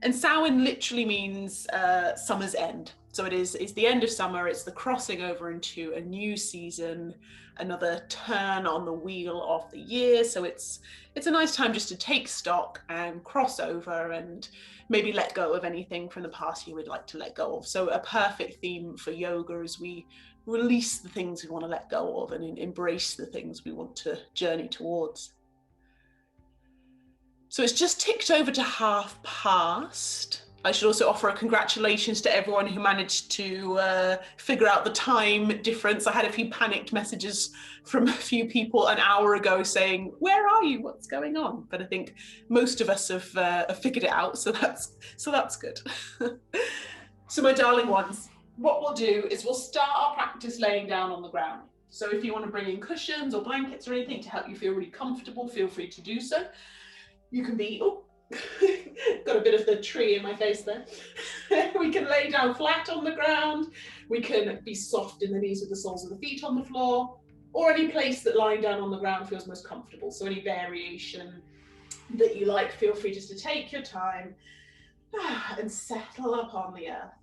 And Samhain literally means summer's end. So it's the end of summer, it's the crossing over into a new season, another turn on the wheel of the year. So it's a nice time just to take stock and cross over and maybe let go of anything from the past year we'd like to let go of. So a perfect theme for yoga as we release the things we want to let go of and embrace the things we want to journey towards. So it's just ticked over to past. I should also offer a congratulations to everyone who managed to figure out the time difference. I had a few panicked messages from a few people an hour ago saying, where are you? What's going on? But I think most of us have figured it out, so that's good. So my darling ones, what we'll do is we'll start our practice laying down on the ground. So if you want to bring in cushions or blankets or anything to help you feel really comfortable, feel free to do so. You can be, oh, got a bit of the tree in my face there. We can lay down flat on the ground. We can be soft in the knees with the soles of the feet on the floor, or any place that lying down on the ground feels most comfortable. So any variation that you like, feel free just to take your time and settle upon the earth.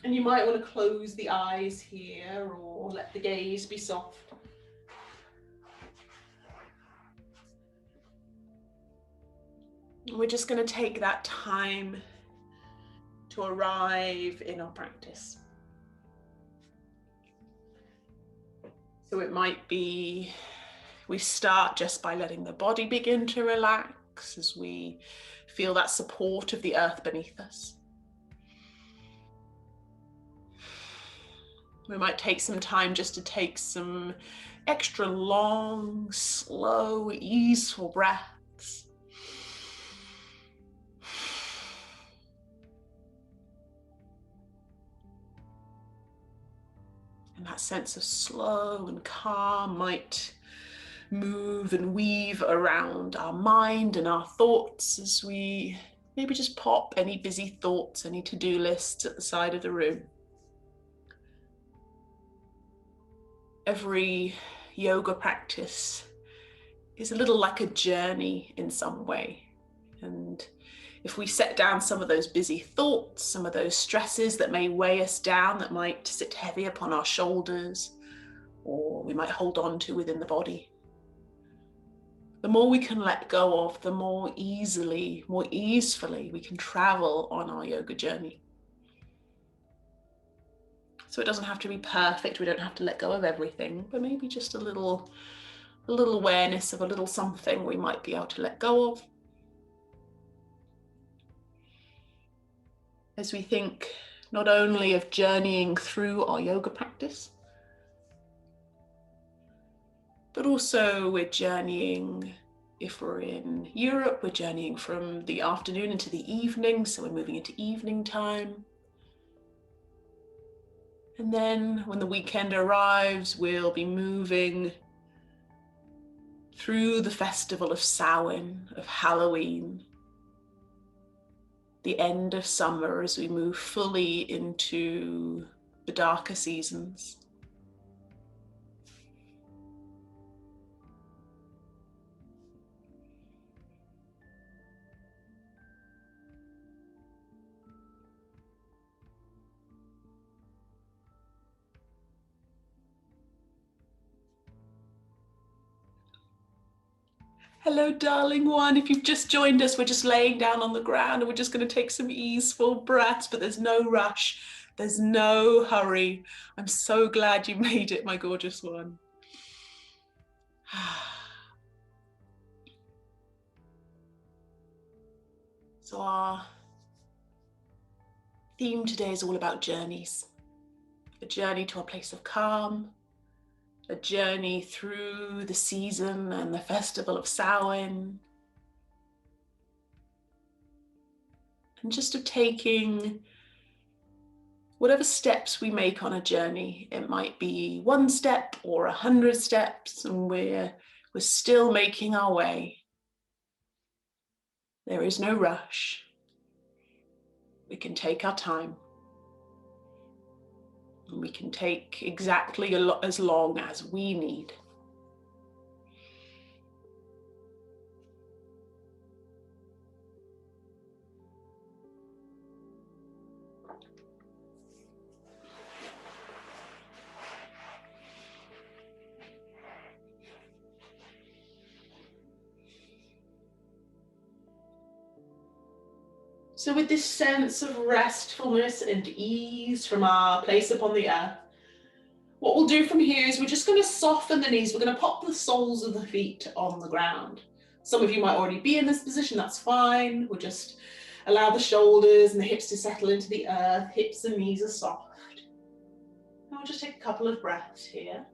And you might want to close the eyes here or let the gaze be soft. We're just going to take that time to arrive in our practice. So it might be we start just by letting the body begin to relax as we feel that support of the earth beneath us. We might take some time just to take some extra long, slow, easeful breaths. And that sense of slow and calm might move and weave around our mind and our thoughts as we maybe just pop any busy thoughts, any to-do lists at the side of the room. Every yoga practice is a little like a journey in some way. And if we set down some of those busy thoughts, some of those stresses that may weigh us down, that might sit heavy upon our shoulders, or we might hold on to within the body, the more we can let go of, the more easily, more easefully we can travel on our yoga journey. So it doesn't have to be perfect, we don't have to let go of everything, but maybe just a little awareness of a little something we might be able to let go of. As we think not only of journeying through our yoga practice, but also we're journeying, if we're in Europe, we're journeying from the afternoon into the evening, so we're moving into evening time. And then when the weekend arrives, we'll be moving through the festival of Samhain, of Halloween, the end of summer as we move fully into the darker seasons. Hello, darling one. If you've just joined us, we're just laying down on the ground and we're just going to take some easeful breaths, but there's no rush. There's no hurry. I'm so glad you made it, my gorgeous one. So our theme today is all about journeys. A journey to a place of calm, a journey through the season and the festival of Samhain, and just of taking whatever steps we make on a journey. It might be 1 step or 100 steps, and we're still making our way. There is no rush. We can take our time. We can take exactly as long as we need. So with this sense of restfulness and ease from our place upon the earth, what we'll do from here is we're just going to soften the knees. We're going to pop the soles of the feet on the ground. Some of you might already be in this position, that's fine. We'll just allow the shoulders and the hips to settle into the earth. Hips and knees are soft. And we'll just take a couple of breaths here.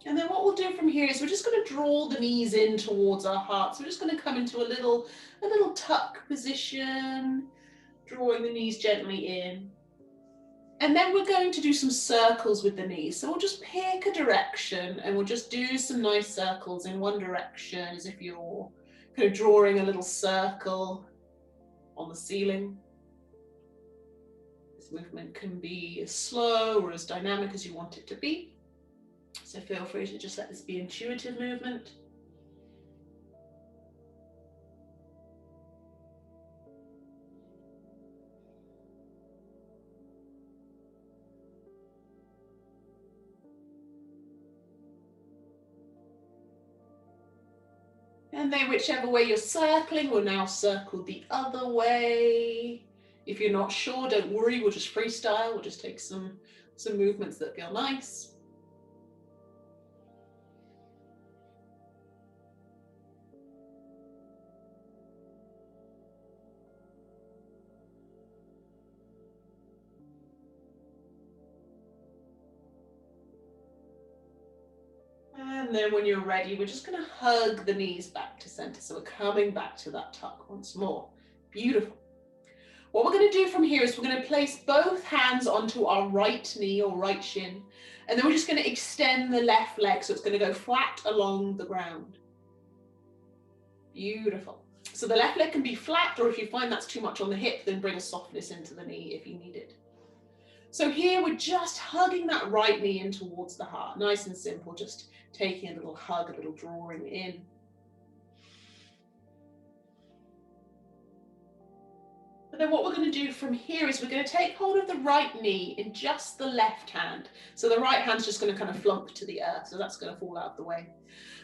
And then what we'll do from here is we're just going to draw the knees in towards our heart. So we're just going to come into a little tuck position, drawing the knees gently in. And then we're going to do some circles with the knees. So we'll just pick a direction and we'll just do some nice circles in one direction, as if you're kind of drawing a little circle on the ceiling. This movement can be as slow or as dynamic as you want it to be. So feel free to just let this be intuitive movement. And then whichever way you're circling, we'll now circle the other way. If you're not sure, don't worry, we'll just freestyle. We'll just take some movements that feel nice. And then when you're ready, we're just going to hug the knees back to center. So we're coming back to that tuck once more. Beautiful. What we're going to do from here is we're going to place both hands onto our right knee or right shin. And then we're just going to extend the left leg. So it's going to go flat along the ground. Beautiful. So the left leg can be flat, or if you find that's too much on the hip, then bring a softness into the knee if you need it. So here we're just hugging that right knee in towards the heart. Nice and simple, just taking a little hug, a little drawing in. But then what we're going to do from here is we're going to take hold of the right knee in just the left hand. So the right hand's just going to kind of flump to the earth, so that's going to fall out of the way.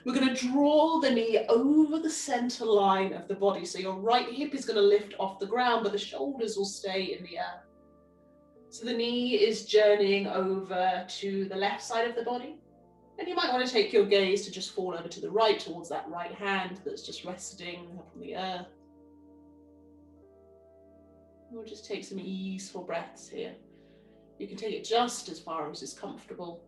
We're going to draw the knee over the center line of the body. So your right hip is going to lift off the ground, but the shoulders will stay in the earth. So the knee is journeying over to the left side of the body. And you might want to take your gaze to just fall over to the right, towards that right hand that's just resting upon the earth. We'll just take some easeful breaths here. You can take it just as far as is comfortable.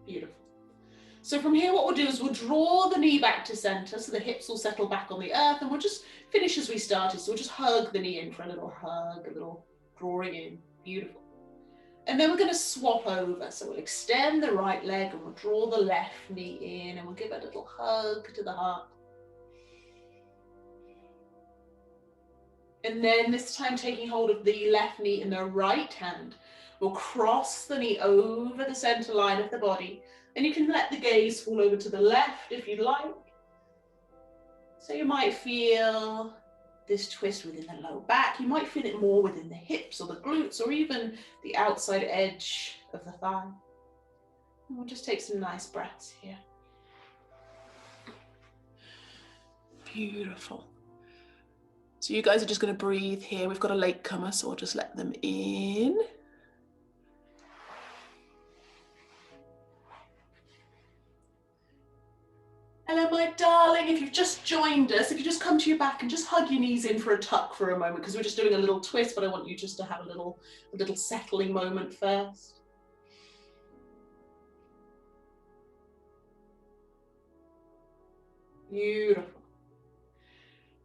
Beautiful. So from here, what we'll do is we'll draw the knee back to center, so the hips will settle back on the earth, and we'll just finish as we started. So we'll just hug the knee in for a little hug, a little drawing in. Beautiful. And then we're going to swap over. So we'll extend the right leg and we'll draw the left knee in, and we'll give a little hug to the heart. And then this time, taking hold of the left knee in the right hand, we'll cross the knee over the center line of the body. And you can let the gaze fall over to the left if you'd like. So you might feel this twist within the low back. You might feel it more within the hips or the glutes, or even the outside edge of the thigh. And we'll just take some nice breaths here. Beautiful. So you guys are just going to breathe here. We've got a latecomer, so we'll just let them in. Hello, my darling. If you've just joined us, if you just come to your back and just hug your knees in for a tuck for a moment, because we're just doing a little twist, but I want you just to have a little settling moment first. Beautiful.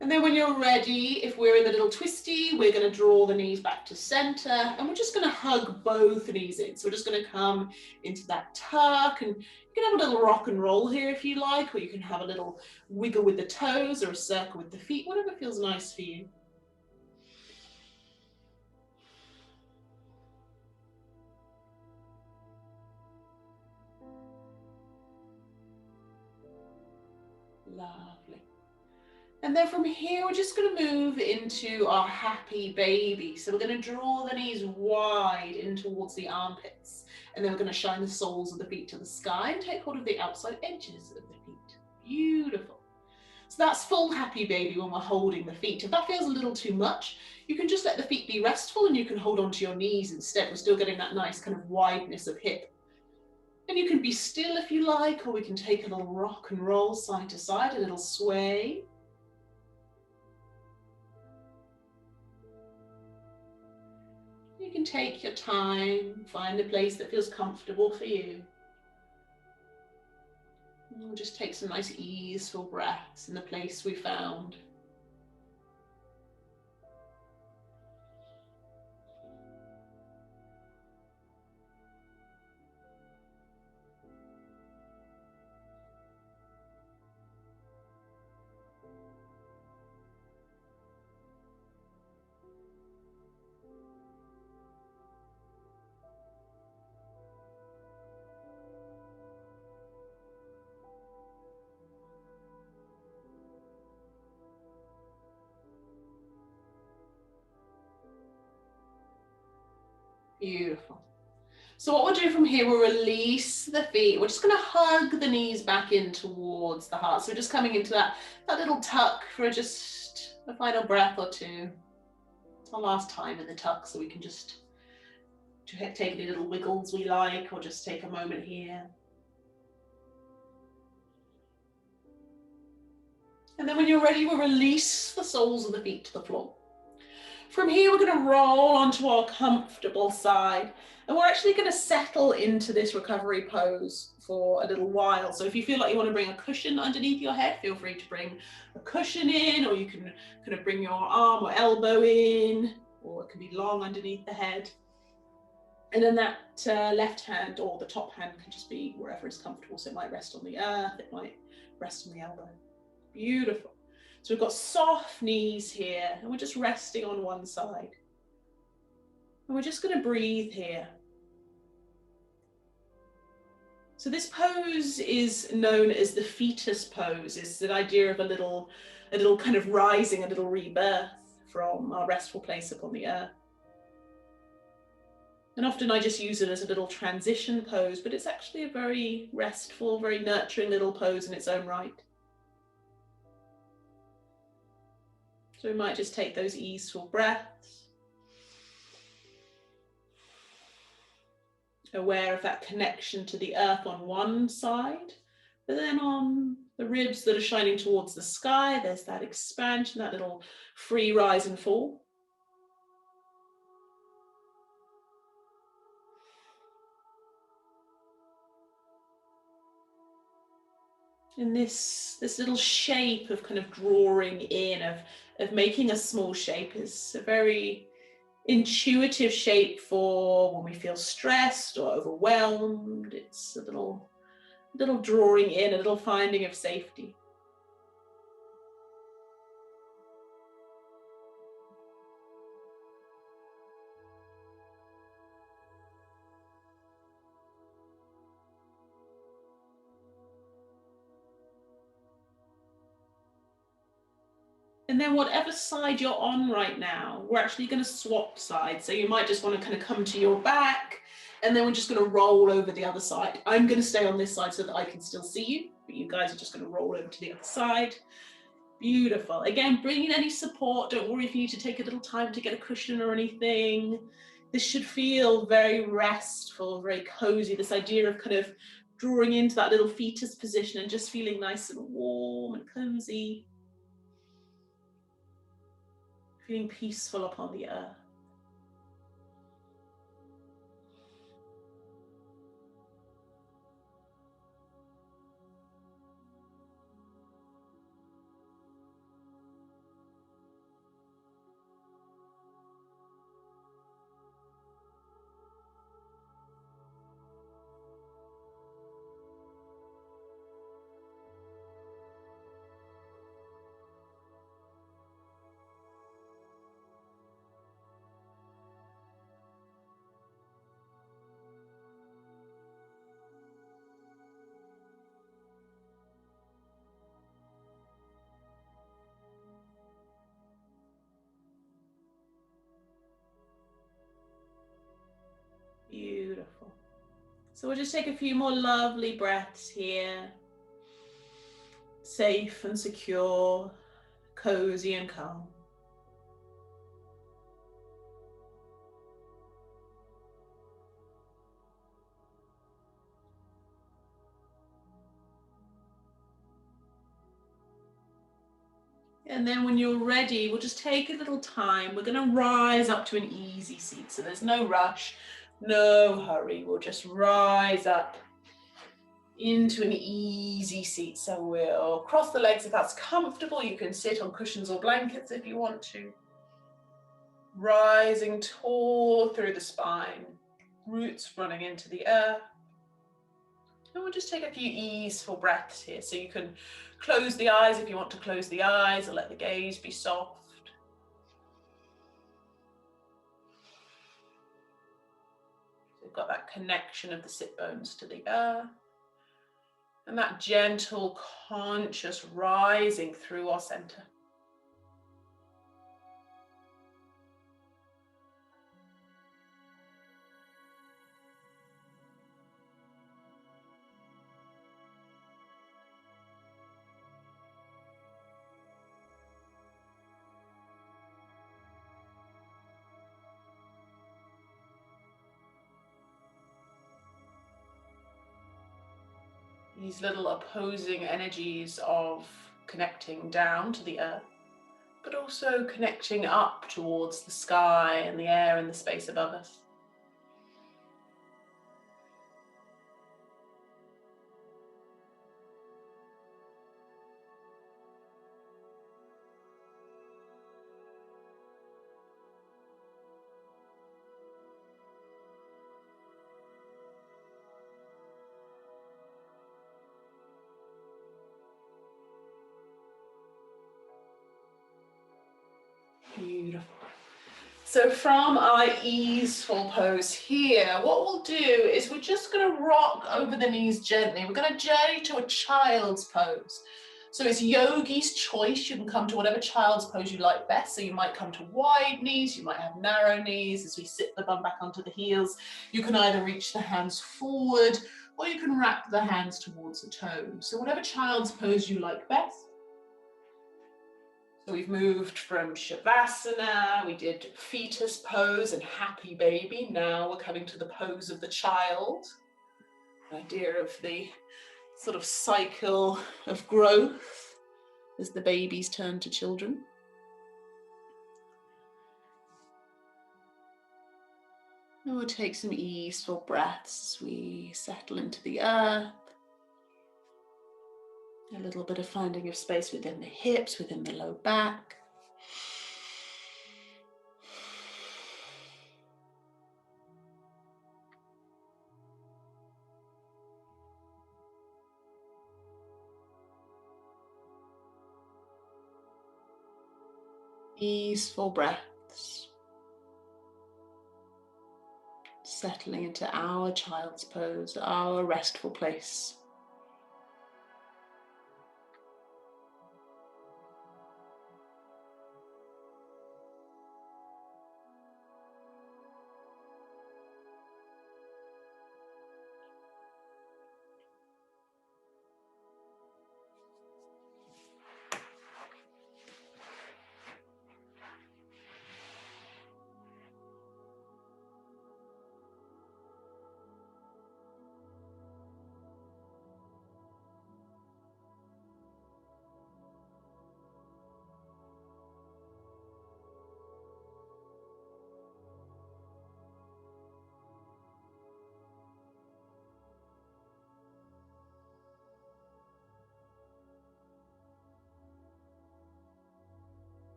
And then when you're ready, if we're in the little twisty, we're going to draw the knees back to center, and we're just going to hug both knees in. So we're just going to come into that tuck, and you can have a little rock and roll here if you like, or you can have a little wiggle with the toes or a circle with the feet, whatever feels nice for you. Lovely. And then from here, we're just going to move into our happy baby. So we're going to draw the knees wide in towards the armpits. And then we're going to shine the soles of the feet to the sky and take hold of the outside edges of the feet. Beautiful. So that's full happy baby when we're holding the feet. If that feels a little too much, you can just let the feet be restful and you can hold onto your knees instead. We're still getting that nice kind of wideness of hip. And you can be still if you like, or we can take a little rock and roll side to side, a little sway. You can take your time, find a place that feels comfortable for you. And we'll just take some nice easeful breaths in the place we found. Beautiful. So what we'll do from here, we'll release the feet. We're just going to hug the knees back in towards the heart. So we're just coming into that little tuck for just a final breath or two. It's our last time in the tuck, so we can just take any little wiggles we like, or just take a moment here. And then when you're ready, we'll release the soles of the feet to the floor. From here, we're going to roll onto our comfortable side, and we're actually going to settle into this recovery pose for a little while. So if you feel like you want to bring a cushion underneath your head, feel free to bring a cushion in, or you can kind of bring your arm or elbow in, or it can be long underneath the head. And then that left hand or the top hand can just be wherever is comfortable. So it might rest on the earth, it might rest on the elbow. Beautiful. So we've got soft knees here, and we're just resting on one side. And we're just going to breathe here. So this pose is known as the fetus pose. It's the idea of a little kind of rising, a little rebirth from our restful place upon the earth. And often I just use it as a little transition pose, but it's actually a very restful, very nurturing little pose in its own right. So we might just take those easeful breaths, aware of that connection to the earth on one side, but then on the ribs that are shining towards the sky, there's that expansion, that little free rise and fall. And this little shape of kind of drawing in, of making a small shape, is a very intuitive shape for when we feel stressed or overwhelmed. It's a little drawing in, a little finding of safety. And then whatever side you're on right now, we're actually going to swap sides. So you might just want to kind of come to your back, and then we're just going to roll over the other side. I'm going to stay on this side so that I can still see you, but you guys are just going to roll over to the other side. Beautiful. Again, bring in any support. Don't worry if you need to take a little time to get a cushion or anything. This should feel very restful, very cozy. This idea of kind of drawing into that little fetus position and just feeling nice and warm and cozy. Feeling peaceful upon the earth. So we'll just take a few more lovely breaths here. Safe and secure, cozy and calm. And then when you're ready, we'll just take a little time. We're going to rise up to an easy seat. So there's no rush, no hurry. We'll just rise up into an easy seat. So we'll cross the legs if that's comfortable. You can sit on cushions or blankets if you want to. Rising tall through the spine, roots running into the earth. And we'll just take a few easeful breaths here. So you can close the eyes if you want to close the eyes, or let the gaze be soft. So we've got that connection of the sit bones to the earth. And that gentle, conscious rising through our center. These little opposing energies of connecting down to the earth, but also connecting up towards the sky and the air and the space above us. Beautiful. So from our easeful pose here, what we'll do is we're just going to rock over the knees gently. We're going to journey to a child's pose. So it's yogi's choice. You can come to whatever child's pose you like best. So you might come to wide knees, you might have narrow knees. As we sit the bum back onto the heels, you can either reach the hands forward or you can wrap the hands towards the toes. So whatever child's pose you like best. So we've moved from Shavasana, we did fetus pose and happy baby. Now we're coming to the pose of the child. The idea of the sort of cycle of growth as the babies turn to children. And we'll take some easeful breaths as we settle into the earth. A little bit of finding of space within the hips, within the low back. Easeful breaths. Settling into our child's pose, our restful place.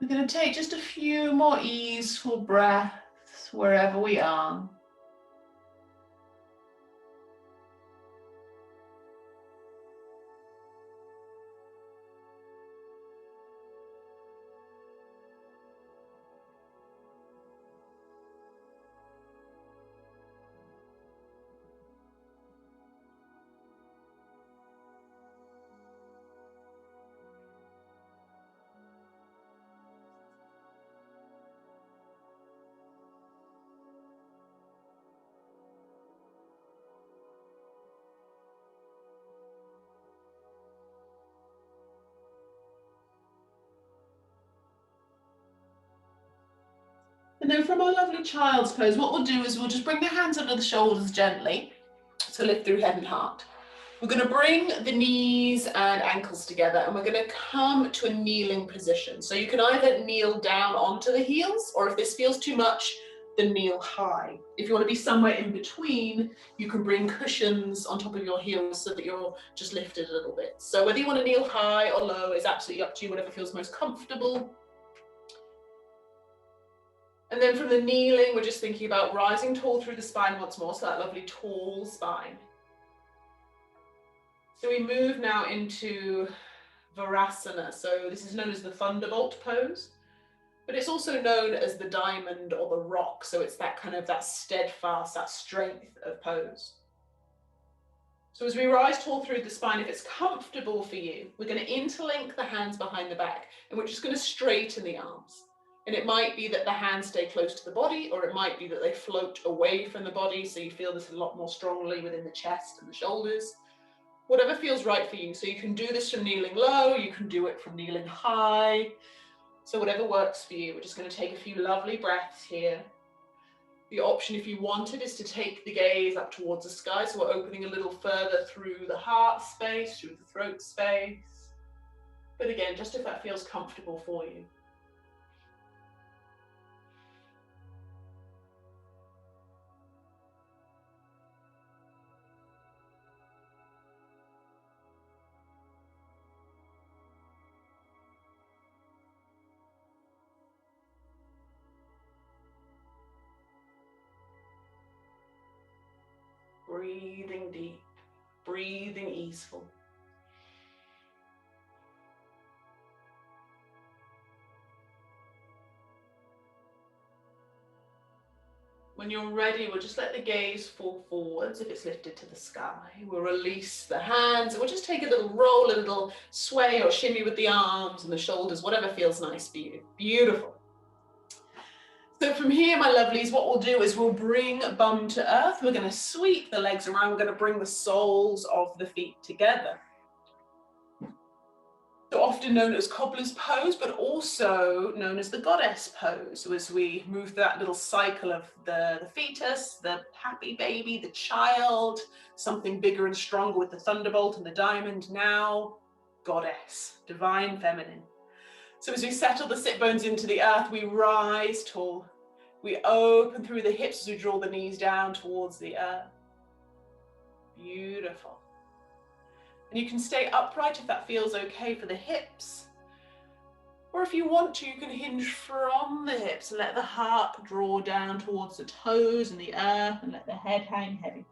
We're going to take just a few more easeful breaths wherever we are. And then from our lovely child's pose, what we'll do is we'll just bring the hands under the shoulders gently, so lift through head and heart. We're going to bring the knees and ankles together, and we're going to come to a kneeling position. So you can either kneel down onto the heels, or if this feels too much, then kneel high. If you want to be somewhere in between, you can bring cushions on top of your heels so that you're just lifted a little bit. So whether you want to kneel high or low is absolutely up to you, whatever feels most comfortable. And then from the kneeling, we're just thinking about rising tall through the spine once more, so that lovely tall spine. So we move now into Virasana. So this is known as the Thunderbolt Pose, but it's also known as the diamond or the rock. So it's that kind of that steadfast, that strength of pose. So as we rise tall through the spine, if it's comfortable for you, we're going to interlink the hands behind the back, and we're just going to straighten the arms. And it might be that the hands stay close to the body, or it might be that they float away from the body, so you feel this a lot more strongly within the chest and the shoulders. Whatever feels right for you. So you can do this from kneeling low, you can do it from kneeling high. So whatever works for you. We're just going to take a few lovely breaths here. The option, if you wanted, is to take the gaze up towards the sky. So we're opening a little further through the heart space, through the throat space. But again, just if that feels comfortable for you. Breathing deep, breathing easeful. When you're ready, we'll just let the gaze fall forwards if it's lifted to the sky. We'll release the hands, and we'll just take a little roll, a little sway or shimmy with the arms and the shoulders, whatever feels nice for you. Beautiful. So from here, my lovelies, what we'll do is we'll bring bum to earth. We're going to sweep the legs around. We're going to bring the soles of the feet together. So often known as cobbler's pose, but also known as the goddess pose. So as we move that little cycle of the fetus, the happy baby, the child, something bigger and stronger with the thunderbolt and the diamond, now goddess, divine feminine. So as we settle the sit bones into the earth, we rise tall. We open through the hips as we draw the knees down towards the earth. Beautiful. And you can stay upright if that feels okay for the hips. Or if you want to, you can hinge from the hips and let the heart draw down towards the toes and the earth, and let the head hang heavy.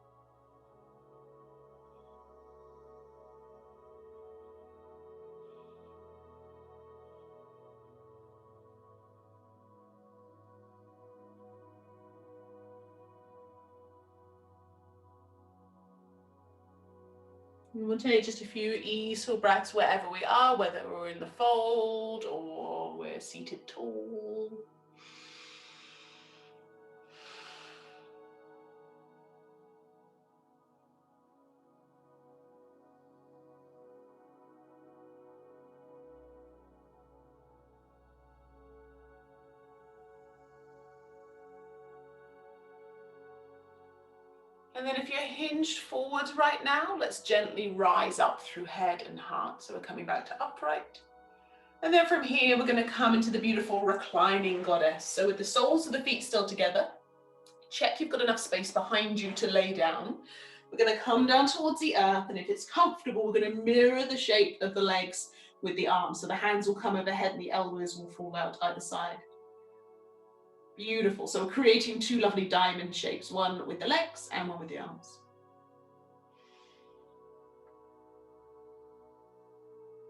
We'll take just a few easeful breaths wherever we are, whether we're in the fold or we're seated tall. And then if you're hinged forwards right now, let's gently rise up through head and heart. So we're coming back to upright. And then from here, we're going to come into the beautiful reclining goddess. So with the soles of the feet still together, check you've got enough space behind you to lay down. We're going to come down towards the earth, and if it's comfortable, we're going to mirror the shape of the legs with the arms. So the hands will come overhead and the elbows will fall out either side. Beautiful. So we're creating two lovely diamond shapes, one with the legs and one with the arms.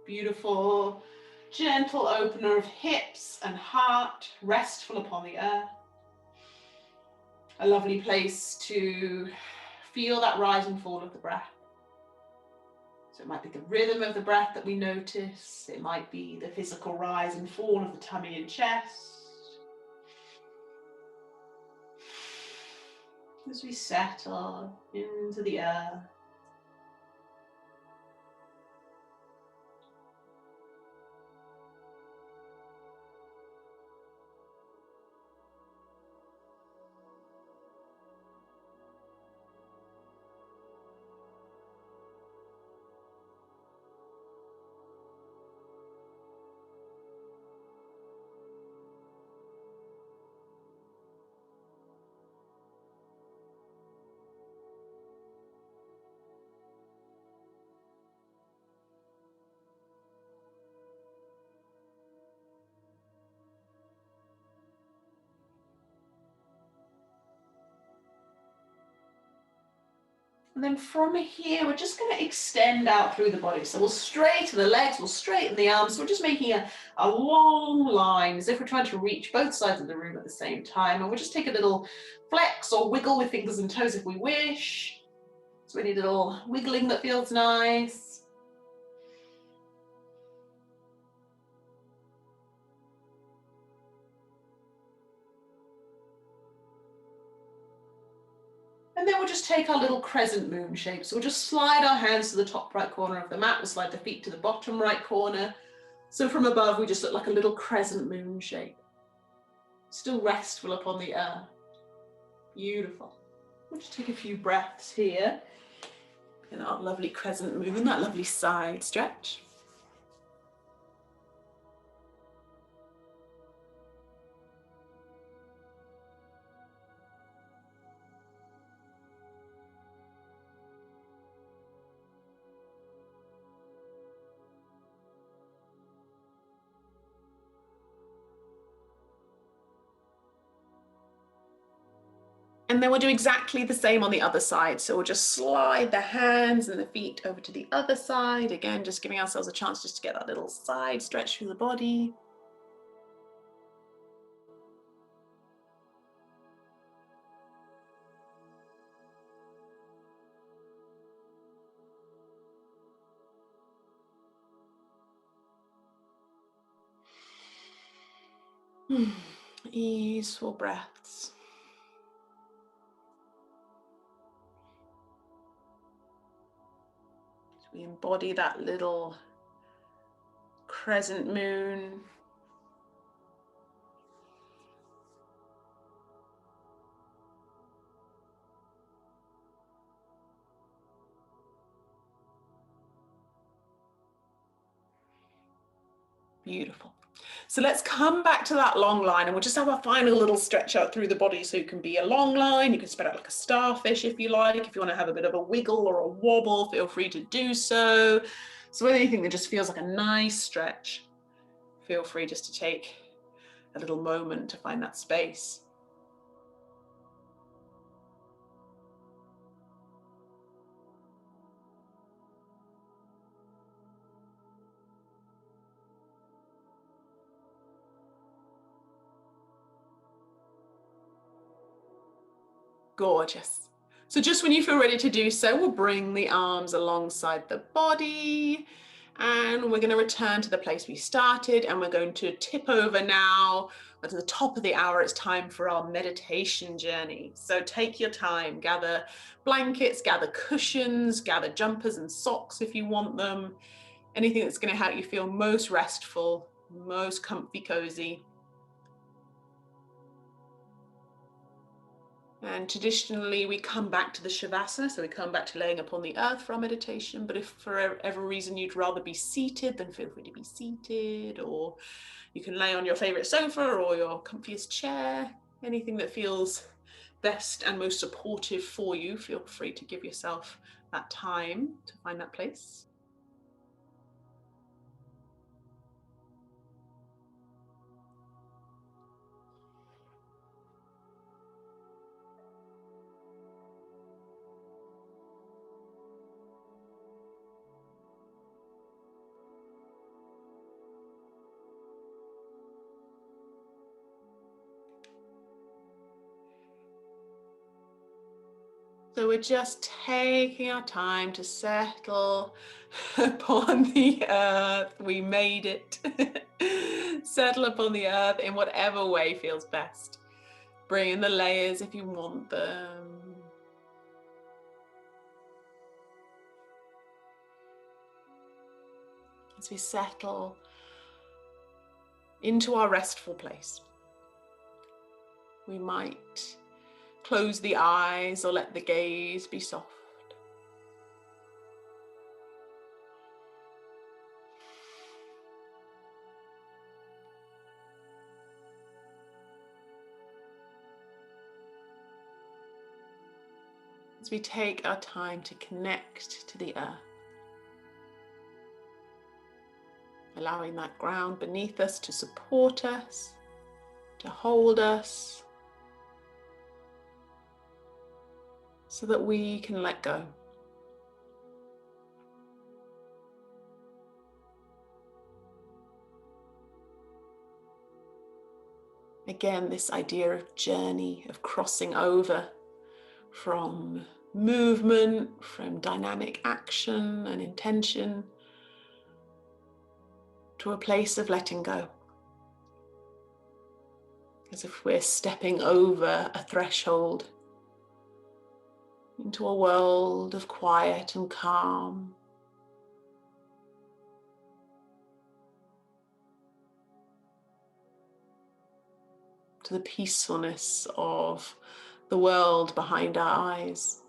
Beautiful, gentle opener of hips and heart, restful upon the earth. A lovely place to feel that rise and fall of the breath. So it might be the rhythm of the breath that we notice. It might be the physical rise and fall of the tummy and chest. As we settle into the earth. And then from here, we're just going to extend out through the body. So we'll straighten the legs, we'll straighten the arms. So we're just making a long line, as if we're trying to reach both sides of the room at the same time. And we'll just take a little flex or wiggle with fingers and toes if we wish. So any little wiggling that feels nice. And then we'll just take our little crescent moon shape. So we'll just slide our hands to the top right corner of the mat. We'll slide the feet to the bottom right corner. So from above, we just look like a little crescent moon shape. Still restful upon the earth. Beautiful. We'll just take a few breaths here in our lovely crescent moon, that lovely side stretch. And then we'll do exactly the same on the other side. So we'll just slide the hands and the feet over to the other side. Again, just giving ourselves a chance just to get that little side stretch through the body. Easeful breaths. So we embody that little crescent moon. Beautiful. So let's come back to that long line and we'll just have a final little stretch out through the body. So it can be a long line, you can spread out like a starfish if you like. If you want to have a bit of a wiggle or a wobble, feel free to do so. So anything that just feels like a nice stretch, feel free just to take a little moment to find that space. Gorgeous. So just when you feel ready to do so, we'll bring the arms alongside the body and we're going to return to the place we started and we're going to tip over now to the top of the hour. It's time for our meditation journey. So take your time, gather blankets, gather cushions, gather jumpers and socks if you want them. Anything that's going to help you feel most restful, most comfy, cozy. And traditionally we come back to the Shavasana, so we come back to laying upon the earth for our meditation. But if for whatever reason you'd rather be seated, then feel free to be seated, or you can lay on your favorite sofa or your comfiest chair, anything that feels best and most supportive for you. Feel free to give yourself that time to find that place. So we're just taking our time to settle upon the earth. We made it. Settle upon the earth in whatever way feels best. Bring in the layers if you want them. As we settle into our restful place, we might close the eyes or let the gaze be soft. As we take our time to connect to the earth, allowing that ground beneath us to support us, to hold us, so that we can let go. Again, this idea of journey, of crossing over from movement, from dynamic action and intention, to a place of letting go. As if we're stepping over a threshold into a world of quiet and calm. To the peacefulness of the world behind our eyes.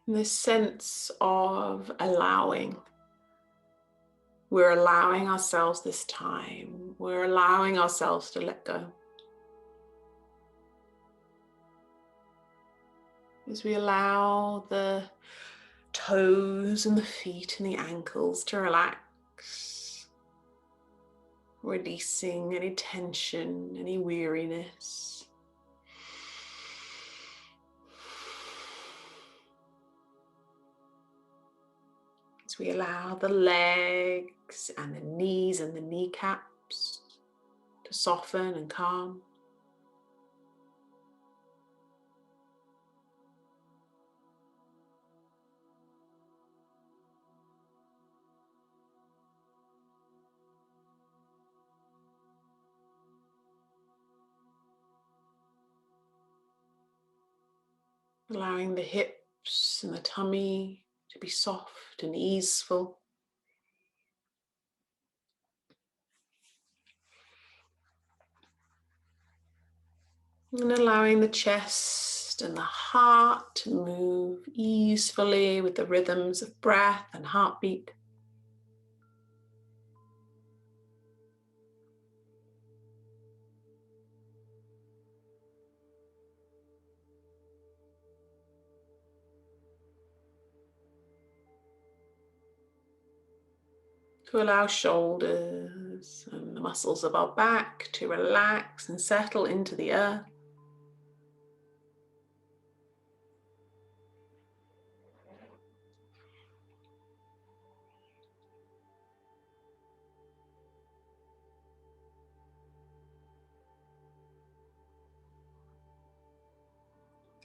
This sense of allowing. We're allowing ourselves this time. We're allowing ourselves to let go. As we allow the toes and the feet and the ankles to relax, releasing any tension, any weariness. As we allow the legs and the knees and the kneecaps to soften and calm. Allowing the hips and the tummy to be soft and easeful. And allowing the chest and the heart to move easefully with the rhythms of breath and heartbeat. To allow shoulders and the muscles of our back to relax and settle into the earth.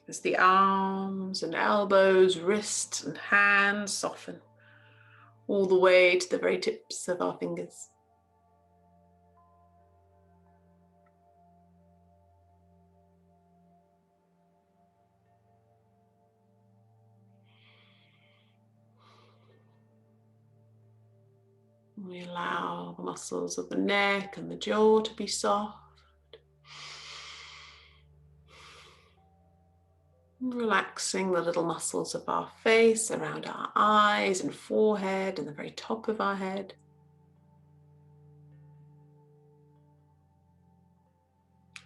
As the arms and elbows, wrists and hands soften all the way to the very tips of our fingers. We allow the muscles of the neck and the jaw to be soft. Relaxing the little muscles of our face, around our eyes and forehead and the very top of our head.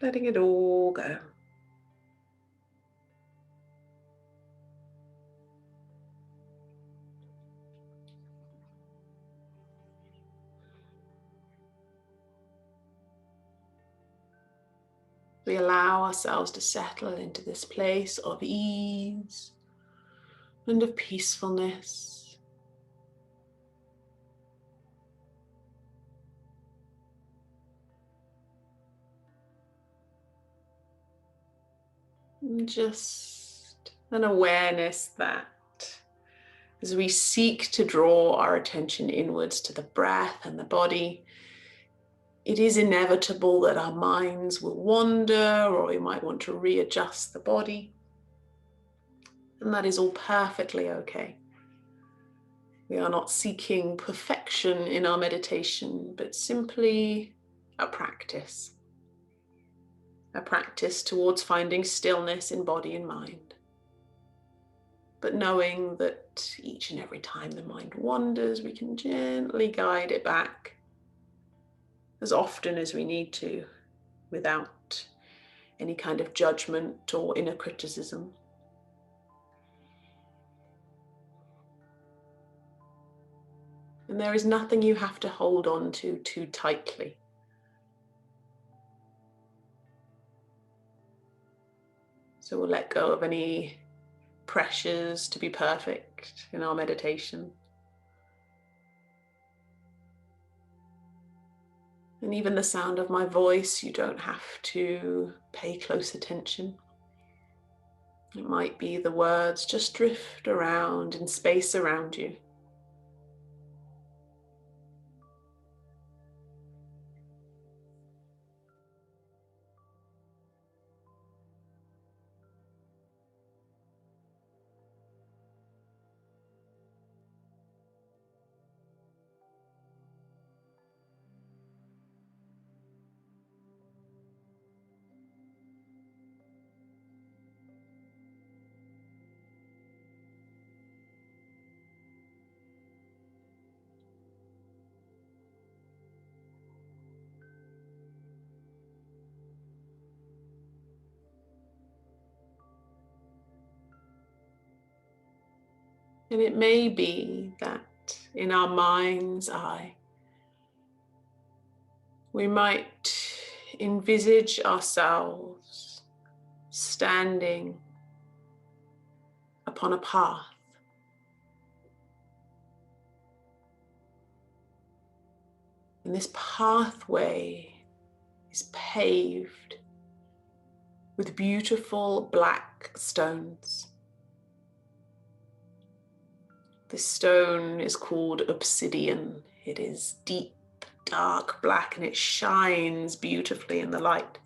Letting it all go. We allow ourselves to settle into this place of ease and of peacefulness. And just an awareness that as we seek to draw our attention inwards to the breath and the body, it is inevitable that our minds will wander, or we might want to readjust the body. And that is all perfectly okay. We are not seeking perfection in our meditation, but simply a practice towards finding stillness in body and mind. But knowing that each and every time the mind wanders, we can gently guide it back as often as we need to, without any kind of judgment or inner criticism. And there is nothing you have to hold on to too tightly. So we'll let go of any pressures to be perfect in our meditation. And even the sound of my voice, you don't have to pay close attention. It might be the words just drift around in space around you. And it may be that in our mind's eye, we might envisage ourselves standing upon a path. And this pathway is paved with beautiful black stones. This stone is called obsidian. It is deep, dark black, and it shines beautifully in the light.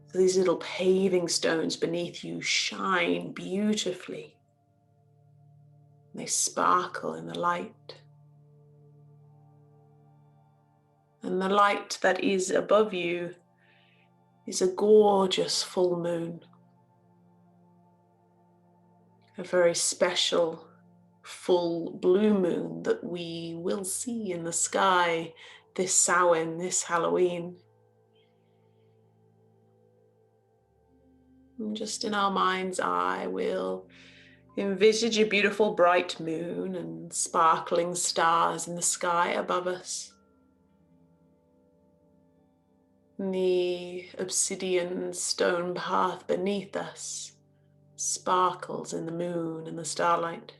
So these little paving stones beneath you shine beautifully. They sparkle in the light. And the light that is above you is a gorgeous full moon. A very special full blue moon that we will see in the sky this Samhain, this Halloween. And just in our mind's eye, we'll envisage a beautiful bright moon and sparkling stars in the sky above us. And the obsidian stone path beneath us sparkles in the moon and the starlight.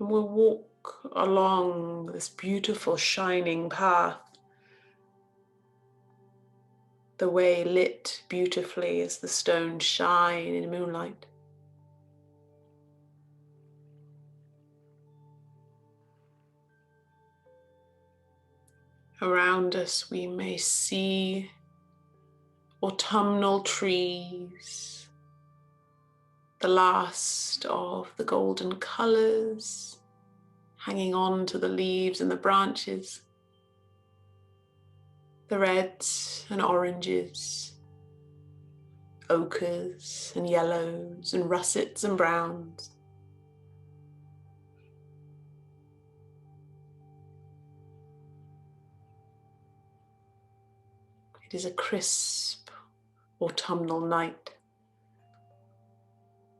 And we'll walk along this beautiful shining path, the way lit beautifully as the stones shine in moonlight. Around us we may see autumnal trees, the last of the golden colours hanging on to the leaves and the branches, the reds and oranges, ochres and yellows and russets and browns. It is a crisp autumnal night.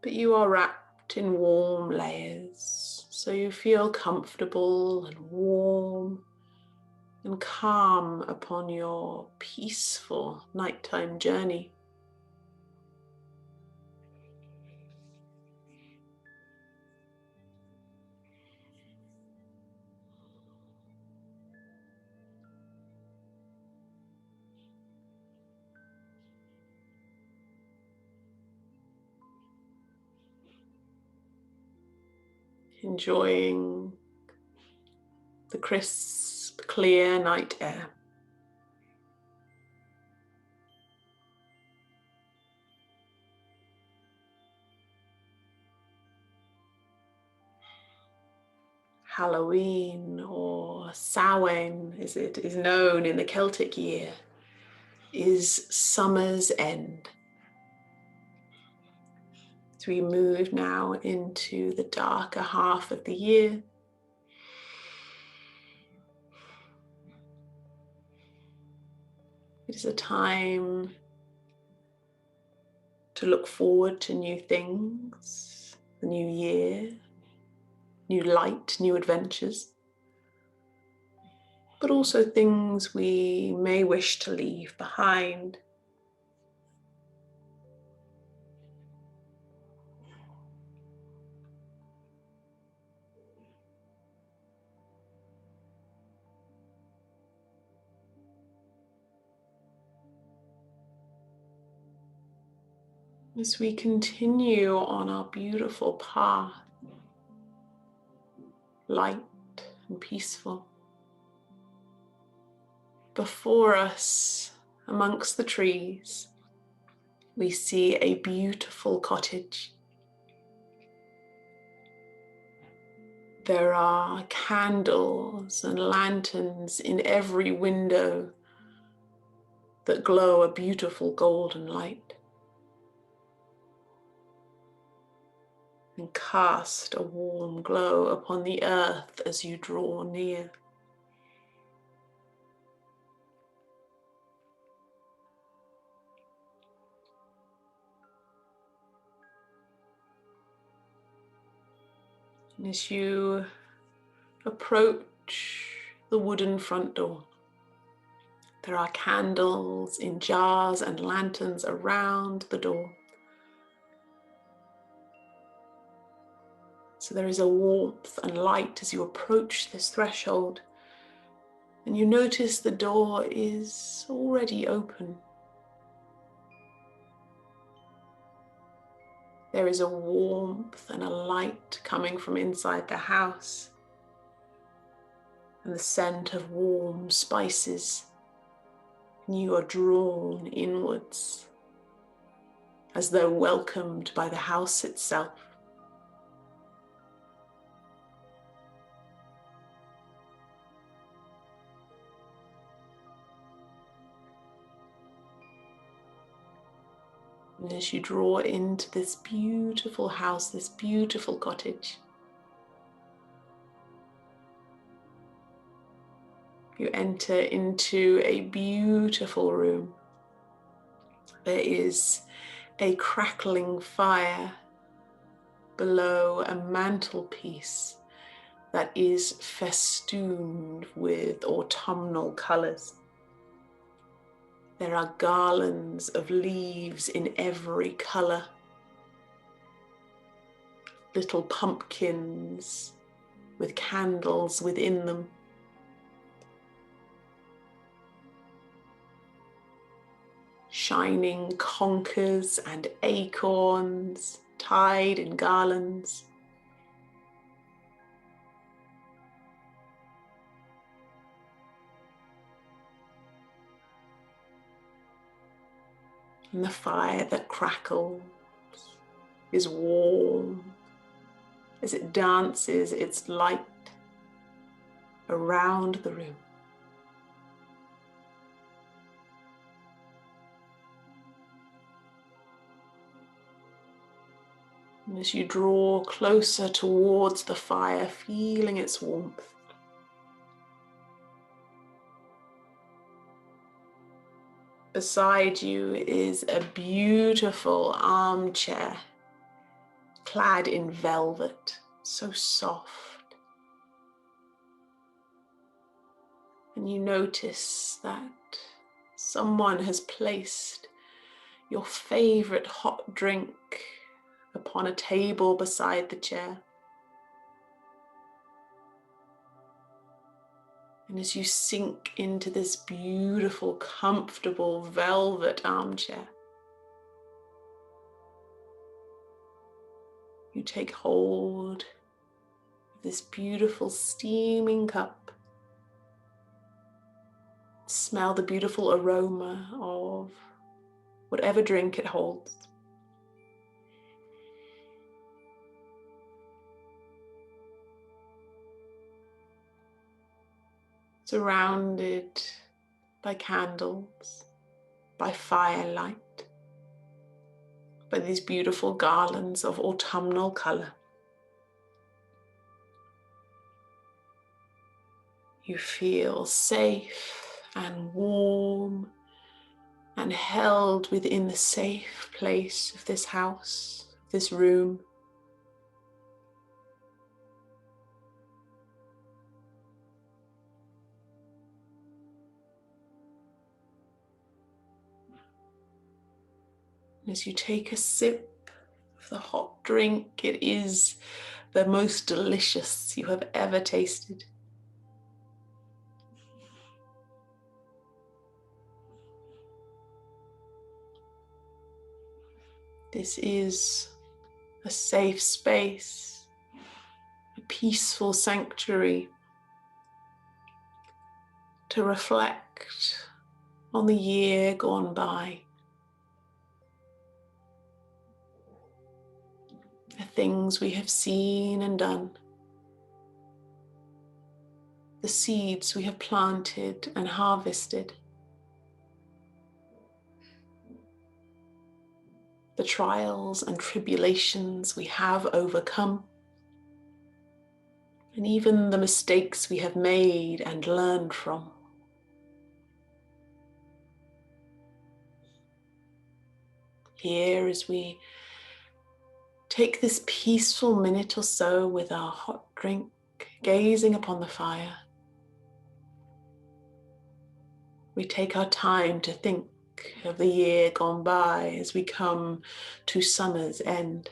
but you are wrapped in warm layers, so you feel comfortable and warm and calm upon your peaceful nighttime journey. Enjoying the crisp, clear night air. Halloween, or Samhain as it is known in the Celtic year, is summer's end. As we move now into the darker half of the year, it is a time to look forward to new things, the new year, new light, new adventures, but also things we may wish to leave behind. As we continue on our beautiful path, light and peaceful, before us, amongst the trees, we see a beautiful cottage. There are candles and lanterns in every window that glow a beautiful golden light and cast a warm glow upon the earth as you draw near. And as you approach the wooden front door, there are candles in jars and lanterns around the door. So there is a warmth and light as you approach this threshold, and you notice the door is already open. There is a warmth and a light coming from inside the house, and the scent of warm spices, and you are drawn inwards as though welcomed by the house itself. And as you draw into this beautiful house, this beautiful cottage, you enter into a beautiful room. There is a crackling fire below a mantelpiece that is festooned with autumnal colours. There are garlands of leaves in every colour, little pumpkins with candles within them. Shining conkers and acorns tied in garlands. And the fire that crackles is warm as it dances its light around the room. And as you draw closer towards the fire, feeling its warmth, beside you is a beautiful armchair clad in velvet, so soft. And you notice that someone has placed your favorite hot drink upon a table beside the chair. And as you sink into this beautiful, comfortable velvet armchair, you take hold of this beautiful steaming cup. Smell the beautiful aroma of whatever drink it holds. Surrounded by candles, by firelight, by these beautiful garlands of autumnal color. You feel safe and warm and held within the safe place of this house, this room. As you take a sip of the hot drink, it is the most delicious you have ever tasted. This is a safe space, a peaceful sanctuary to reflect on the year gone by. The things we have seen and done. The seeds we have planted and harvested. The trials and tribulations we have overcome. And even the mistakes we have made and learned from. Here, as we take this peaceful minute or so with our hot drink, gazing upon the fire, we take our time to think of the year gone by as we come to summer's end.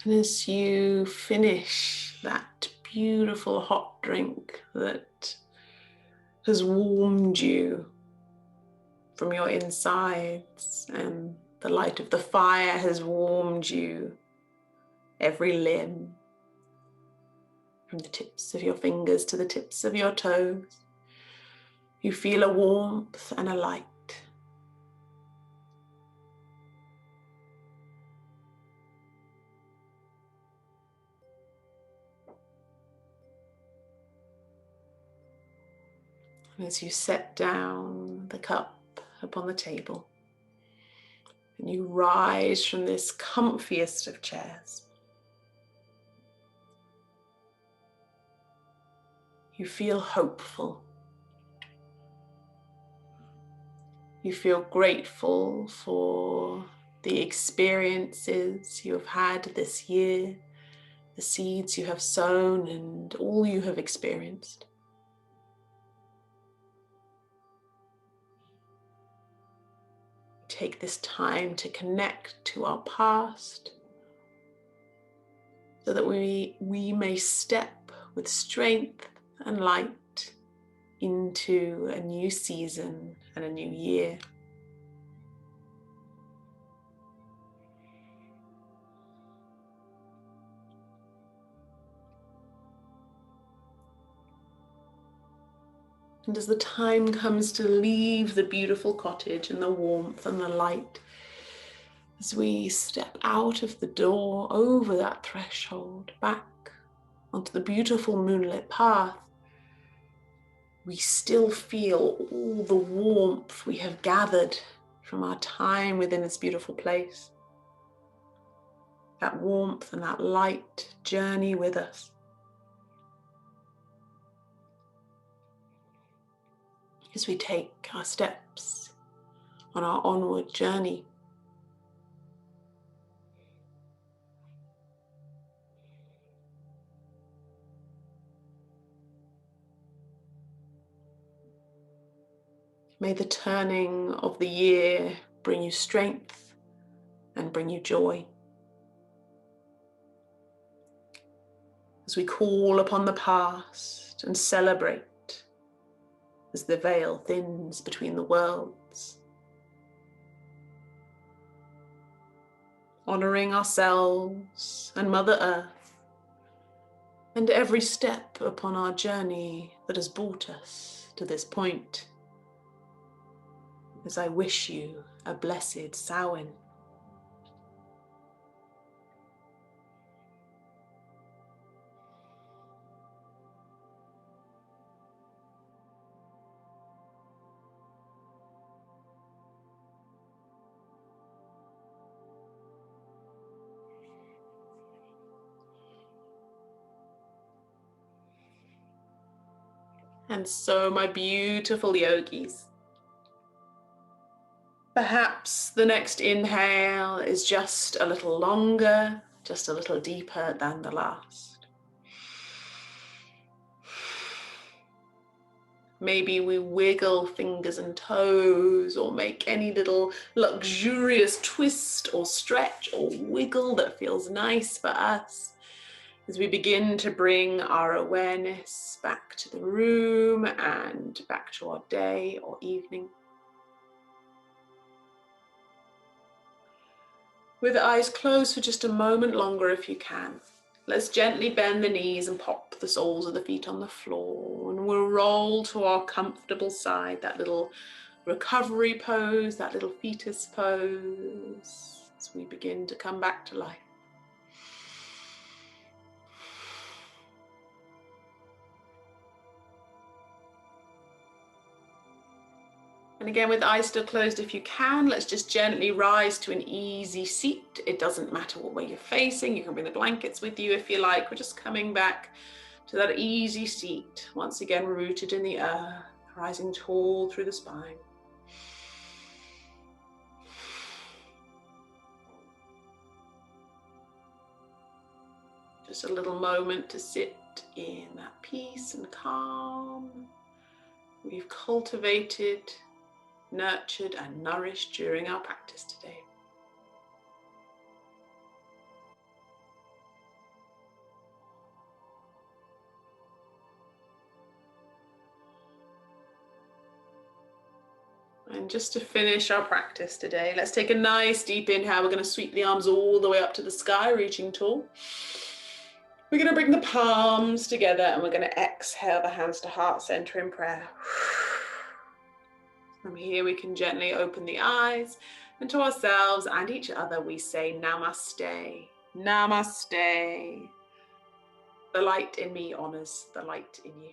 And as you finish that beautiful hot drink that has warmed you from your insides, and the light of the fire has warmed you, every limb, from the tips of your fingers to the tips of your toes, you feel a warmth and a light. And as you set down the cup upon the table, and you rise from this comfiest of chairs, you feel hopeful. You feel grateful for the experiences you have had this year, the seeds you have sown, and all you have experienced. Take this time to connect to our past so that we may step with strength and light into a new season and a new year. And as the time comes to leave the beautiful cottage and the warmth and the light, as we step out of the door, over that threshold, back onto the beautiful moonlit path, we still feel all the warmth we have gathered from our time within this beautiful place. That warmth and that light journey with us. As we take our steps on our onward journey. May the turning of the year bring you strength and bring you joy. As we call upon the past and celebrate as the veil thins between the worlds, honoring ourselves and Mother Earth and every step upon our journey that has brought us to this point. As I wish you a blessed Samhain. And so, my beautiful yogis, perhaps the next inhale is just a little longer, just a little deeper than the last. Maybe we wiggle fingers and toes, or make any little luxurious twist or stretch or wiggle that feels nice for us, as we begin to bring our awareness back to the room and back to our day or evening. With eyes closed for just a moment longer if you can, let's gently bend the knees and pop the soles of the feet on the floor, and we'll roll to our comfortable side, that little recovery pose, that little fetus pose, as we begin to come back to life. And again, with eyes still closed, if you can, let's just gently rise to an easy seat. It doesn't matter what way you're facing. You can bring the blankets with you if you like. We're just coming back to that easy seat. Once again, rooted in the earth, rising tall through the spine. Just a little moment to sit in that peace and calm we've cultivated, nurtured and nourished during our practice today. And just to finish our practice today, let's take a nice deep inhale. We're going to sweep the arms all the way up to the sky, reaching tall. We're going to bring the palms together and we're going to exhale the hands to heart center in prayer. From here, we can gently open the eyes, and to ourselves and each other, we say Namaste. Namaste. The light in me honors the light in you.